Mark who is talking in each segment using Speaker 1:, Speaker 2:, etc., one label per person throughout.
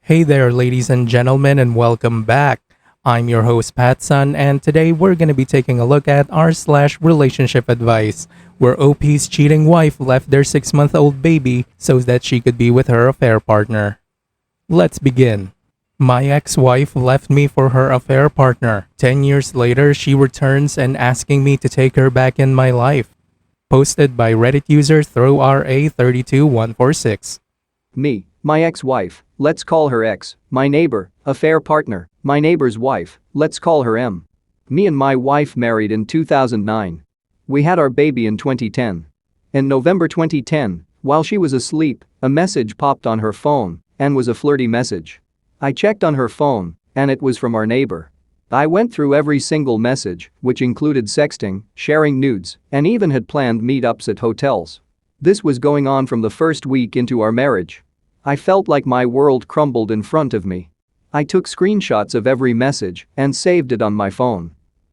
Speaker 1: Hey there, ladies and gentlemen, and welcome back. I'm your host, PattSun, and today we're going to be taking a look at r/relationship advice, where OP's cheating wife left their 6-month-old baby so that she could be with her affair partner. Let's begin. My ex-wife left me for her affair partner. 10 years later, she returns and asking me to take her back in my life. Posted by Reddit user ThrowRA32146.
Speaker 2: Me, my ex-wife, let's call her X, my neighbor, affair partner, my neighbor's wife, let's call her M. Me and my wife married in 2009. We had our baby in 2010. In November 2010, while she was asleep, a message popped on her phone and was a flirty message. I checked on her phone and it was from our neighbor. I went through every single message, which included sexting, sharing nudes, and even had planned meetups at hotels. This was going on from the first week into our marriage. I felt like my world crumbled in front of me. I took screenshots of every message and saved it on my phone.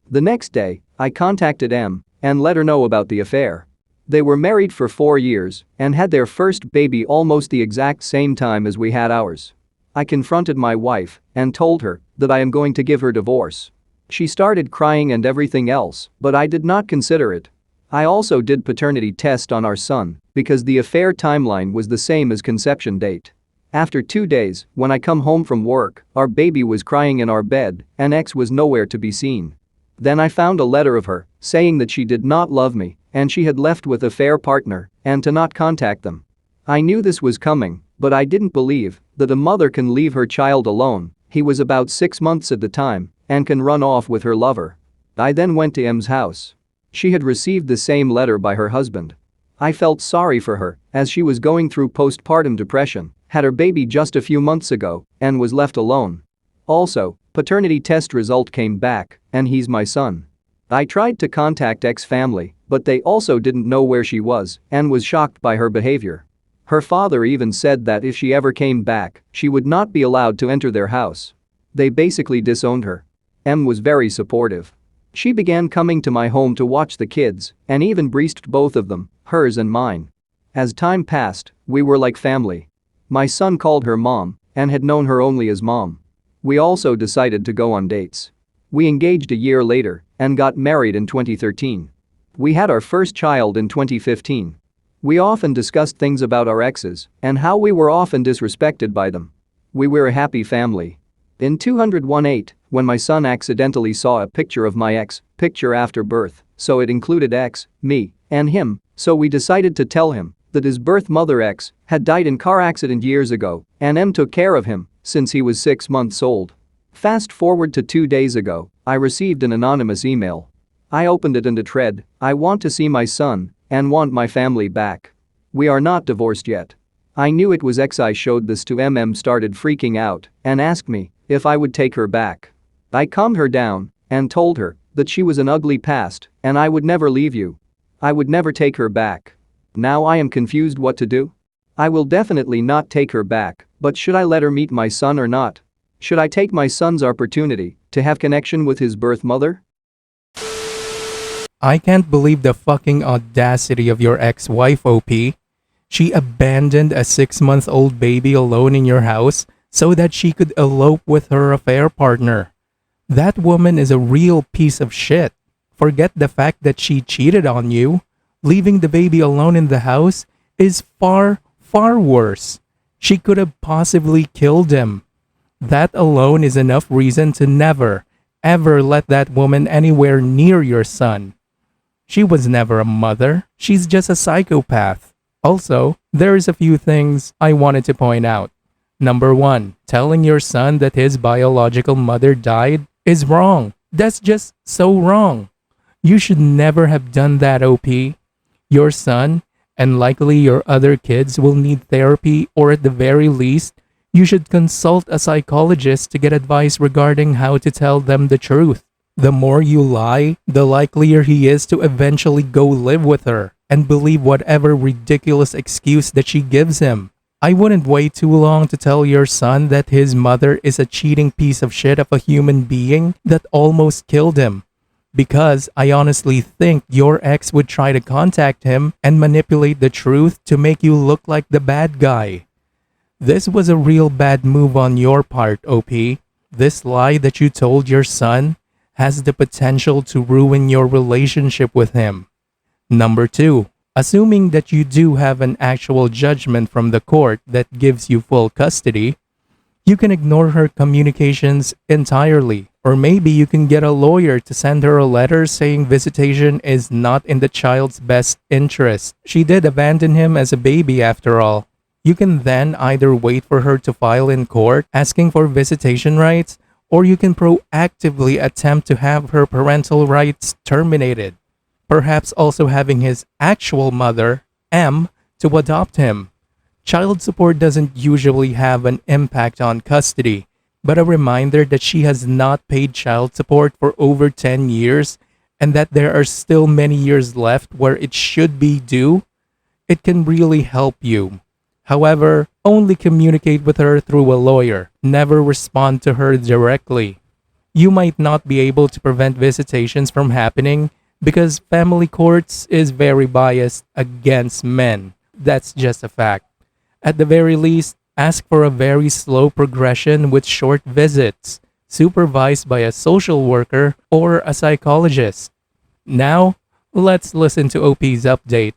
Speaker 2: The next day, I contacted M and let her know about the affair. They were married for 4 years and had their first baby almost the exact same time as we had ours. I confronted my wife and told her that I am going to give her divorce. She started crying and everything else, but I did not consider it. I also did paternity test on our son because the affair timeline was the same as conception date. After 2 days, when I come home from work, our baby was crying in our bed and X was nowhere to be seen. Then I found a letter of her saying that she did not love me and she had left with affair partner and to not contact them. I knew this was coming, but I didn't believe that a mother can leave her child alone. He was about 6 months at the time and can run off with her lover. I then went to M's house. She had received the same letter by her husband. I felt sorry for her as she was going through postpartum depression, had her baby just a few months ago, and was left alone. Also, paternity test result came back and he's my son. I tried to contact X family, but they also didn't know where she was and was shocked by her behavior. Her father even said that if she ever came back, she would not be allowed to enter their house. They basically disowned her. M was very supportive. She began coming to my home to watch the kids and even breastfed both of them, hers and mine. As time passed, we were like family. My son called her mom and had known her only as mom. We also decided to go on dates. We engaged a year later and got married in 2013. We had our first child in 2015. We often discussed things about our exes and how we were often disrespected by them. We were a happy family. In 2018, when my son accidentally saw a picture of my ex, picture after birth, so it included X, me, and him, so we decided to tell him that his birth mother X had died in car accident years ago and M took care of him since he was 6 months old. Fast forward to 2 days ago, I received an anonymous email. I opened it and it read, "I want to see my son and want my family back. We are not divorced yet." I knew it was X. I showed this to M started freaking out and asked me if I would take her back. I calmed her down and told her that she was an ugly past and I would never leave you. I would never take her back. Now I am confused what to do. I will definitely not take her back, but should I let her meet my son or not? Should I take my son's opportunity to have connection with his birth mother?
Speaker 1: I can't believe the fucking audacity of your ex-wife, OP. She abandoned a 6-month-old baby alone in your house so that she could elope with her affair partner. That woman is a real piece of shit. Forget the fact that she cheated on you. Leaving the baby alone in the house is far, far worse. She could have possibly killed him. That alone is enough reason to never, ever let that woman anywhere near your son. She was never a mother. She's just a psychopath. Also, there's a few things I wanted to point out. Number 1, telling your son that his biological mother died is wrong. That's just so wrong. You should never have done that, OP. Your son, and likely your other kids, will need therapy, or at the very least, you should consult a psychologist to get advice regarding how to tell them the truth. The more you lie, the likelier he is to eventually go live with her and believe whatever ridiculous excuse that she gives him. I wouldn't wait too long to tell your son that his mother is a cheating piece of shit of a human being that almost killed him. Because I honestly think your ex would try to contact him and manipulate the truth to make you look like the bad guy. This was a real bad move on your part, OP. This lie that you told your son has the potential to ruin your relationship with him. Number 2, assuming that you do have an actual judgment from the court that gives you full custody, you can ignore her communications entirely. Or maybe you can get a lawyer to send her a letter saying visitation is not in the child's best interest. She did abandon him as a baby after all. You can then either wait for her to file in court asking for visitation rights, or you can proactively attempt to have her parental rights terminated. Perhaps also having his actual mother, M, to adopt him. Child support doesn't usually have an impact on custody, but a reminder that she has not paid child support for over 10 years and that there are still many years left where it should be due, it can really help you. However, only communicate with her through a lawyer. Never respond to her directly. You might not be able to prevent visitations from happening because family courts is very biased against men. That's just a fact. At the very least, ask for a very slow progression with short visits, supervised by a social worker or a psychologist. Now, let's listen to OP's update.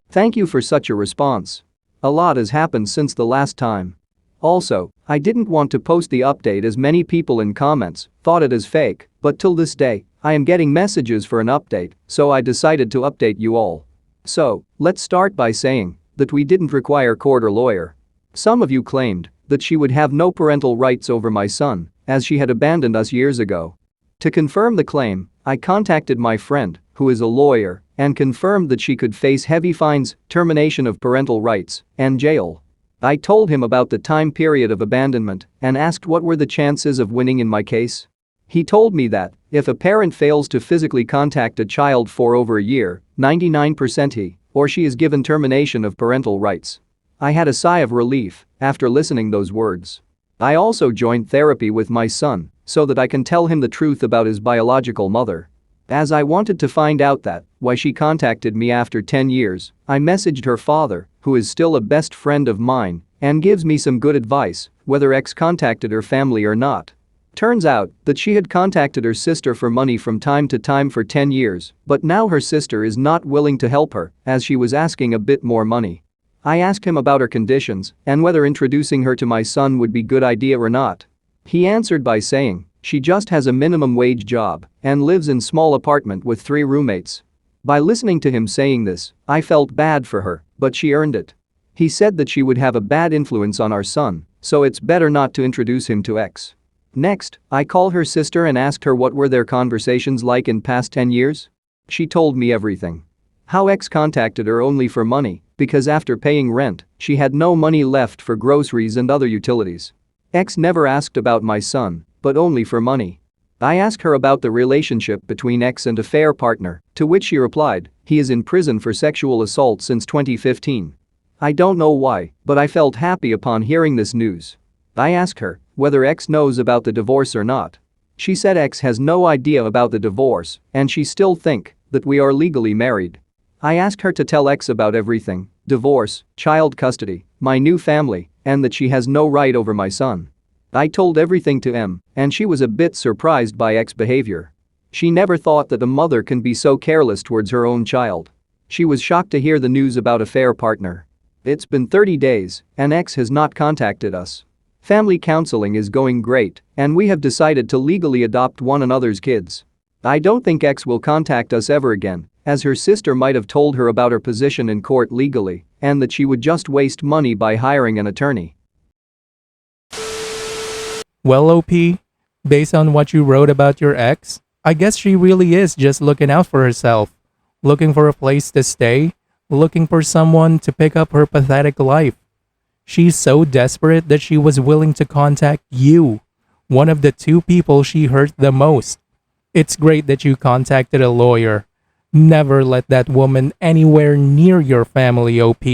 Speaker 2: Thank you for such a response. A lot has happened since the last time. Also, I didn't want to post the update as many people in comments thought it as fake, but till this day, I am getting messages for an update, so I decided to update you all. So, let's start by saying that we didn't require court or lawyer. Some of you claimed that she would have no parental rights over my son, as she had abandoned us years ago. To confirm the claim, I contacted my friend, who is a lawyer, and confirmed that she could face heavy fines, termination of parental rights, and jail. I told him about the time period of abandonment and asked what were the chances of winning in my case. He told me that if a parent fails to physically contact a child for over a year, 99% he or she is given termination of parental rights. I had a sigh of relief after listening those words. I also joined therapy with my son so that I can tell him the truth about his biological mother. As I wanted to find out that why she contacted me after 10 years, I messaged her father, who is still a best friend of mine and gives me some good advice whether X contacted her family or not. Turns out that she had contacted her sister for money from time to time for 10 years, but now her sister is not willing to help her as she was asking a bit more money. I asked him about her conditions and whether introducing her to my son would be good idea or not. He answered by saying she just has a minimum wage job and lives in small apartment with 3 roommates. By listening to him saying this, I felt bad for her, but she earned it. He said that she would have a bad influence on our son, so it's better not to introduce him to X. Next, I called her sister and asked her what were their conversations like in past 10 years. She told me everything. How X contacted her only for money, because after paying rent, she had no money left for groceries and other utilities. X never asked about my son, but only for money. I asked her about the relationship between X and affair partner, to which she replied, he is in prison for sexual assault since 2015. I don't know why, but I felt happy upon hearing this news. I asked her whether X knows about the divorce or not. She said X has no idea about the divorce and she still think that we are legally married. I asked her to tell X about everything, divorce, child custody, my new family, and that she has no right over my son. I told everything to M, and she was a bit surprised by X's behavior. She never thought that a mother can be so careless towards her own child. She was shocked to hear the news about affair partner. It's been 30 days and X has not contacted us. Family counseling is going great, and we have decided to legally adopt one another's kids. I don't think X will contact us ever again, as her sister might have told her about her position in court legally, and that she would just waste money by hiring an attorney.
Speaker 1: Well, OP, based on what you wrote about your ex, I guess she really is just looking out for herself, looking for a place to stay, looking for someone to pick up her pathetic life. She's so desperate that she was willing to contact you, one of the 2 people she hurt the most. It's great that you contacted a lawyer. Never let that woman anywhere near your family, OP.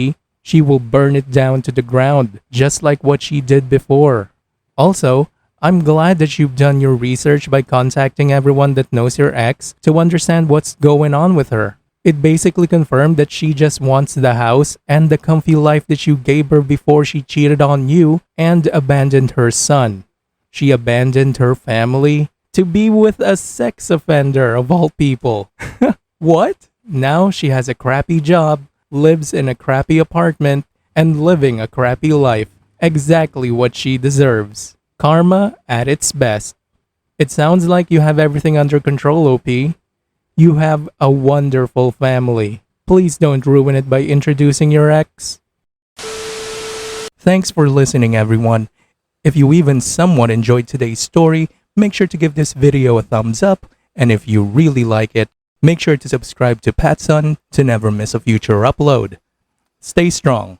Speaker 1: She will burn it down to the ground, just like what she did before. Also, I'm glad that you've done your research by contacting everyone that knows your ex to understand what's going on with her. It basically confirmed that she just wants the house and the comfy life that you gave her before she cheated on you and abandoned her son. She abandoned her family to be with a sex offender of all people. What? Now she has a crappy job, lives in a crappy apartment, and living a crappy life. Exactly what she deserves. Karma at its best. It sounds like you have everything under control, OP. You have a wonderful family. Please don't ruin it by introducing your ex. Thanks for listening, everyone. If you even somewhat enjoyed today's story, make sure to give this video a thumbs up. And if you really like it, make sure to subscribe to PattSun to never miss a future upload. Stay strong.